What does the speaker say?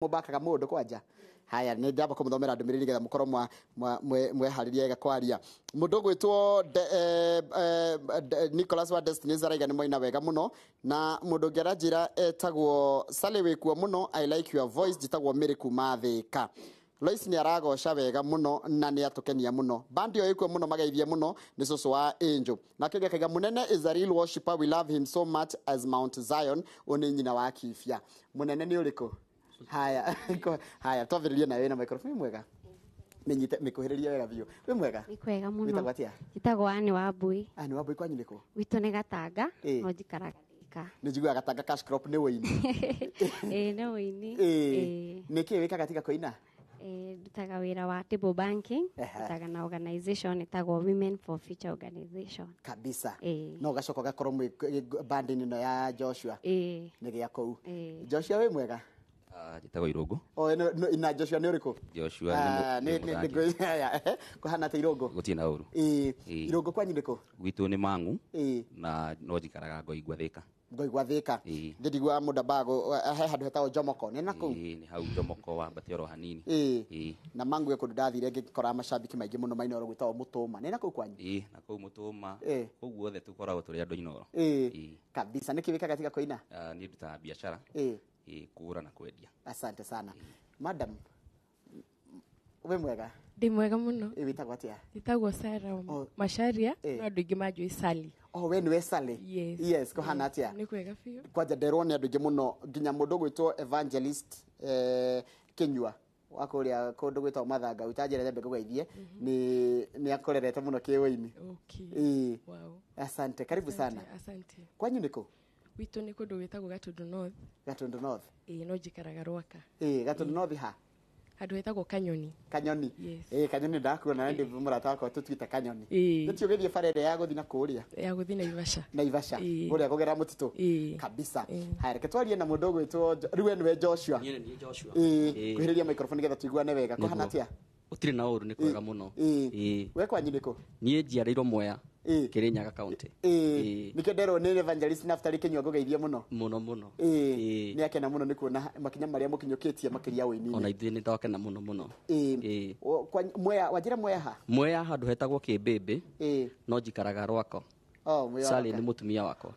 mubakaga mundu kwanja haya ni ndamba kumuthomera ndumiriri getha mukorwo mwehariria ega kwaria mundu gwitwo Nicholas wa Destiny zaraiga ni moina wega muno na mundu ngeranjira etagwo Sally wikuo muno I like your voice jitagwo Miriku Mathika Lois ni aragosha wega muno na ni atukenia muno bandi yo ikuo muno magaithie muno ni susu wa Angel na kege kega munene is a real worshipper we love him so much as Mount Zion oni nyina wa Kifia munene ni uriko haya twaviririe na wewe na microphone mwega menyite mikuhiriria wega biu we mwega ni kwega muno bitagwatia gitagwo ani wa mbui kwanyu niko wito ne gatanga no jikaraga ni jigwa gatanga cash crop ni wini ne wini niki wika katika koina dutaga wira wa table banking dutaga na organization itagwo Women for Future Organization kabisa no gacoko gakorwo mwe band no ya Joshua ni gya kou Joshua we mwega jitagwo Irogo ina Joshua ni uriko Joshua ni kuhana ta Irogo gutina uru Irogo kwanyu ndiko gwitu ni mangu na no jikaraga ngoigwa thika thika ndigwa mudabago he handu hetao Jomoko ni naku ni hau Jomoko wa Batioro hanini na mangu yako ndathire ngikora mashabiki maingi muno mainoro gwitao Mutuma ni naku kwanyu na kuu Mutuma koguo othe tukoragwo turi andu inoro kabisa nikivika katika koina ni nduta biashara kugura na kwendia asante sana madam we mwega ndi mwega muno witagwo atia itagwo Sarah Masharia no andu ingi majui Sally we ni we Sally yes ko hana atia ni kwega fiyo kwaja nderwo ni andu ingi muno nginya mundu gwitwo Evangelist Kinyua wakoria kundu gwitwo Mathanga utajire ndego gweithie ni akorerete muno kiwini wow asante karibu sana asante kwanyu niko wito ni kundu gwitagwo Gatundu North no jikaraga Rwaka Gatundu North ha handu hetagwo Kanyoni Kanyoni ndakuona ndi murata wako tutwita Kanyoni nitio githie farere ya guthina kuria ya guthina Naivasha guria kugera mutitu kabisa haya reke twarie na mundu gwitwo riwe niwe Joshua ni Joshua kuhiriria microphone getha tuiguane wega ko hana atia utire na uru ni kwega muno we kwanyu niko nie njiarĩirwo Mwea Kirinyaga county nikendero ni Evangelist Naftali Kinyua ngogeithie muno ni akena muno ni kuona makinya maria mukinyukitie makiria wini ona ithuĩ ni ndakena muno Mwea wajira Mwea ha Mwea handu hetagwo Kĩmbĩmbĩ no njikaraga Rwako Sally ni mutumia wakwa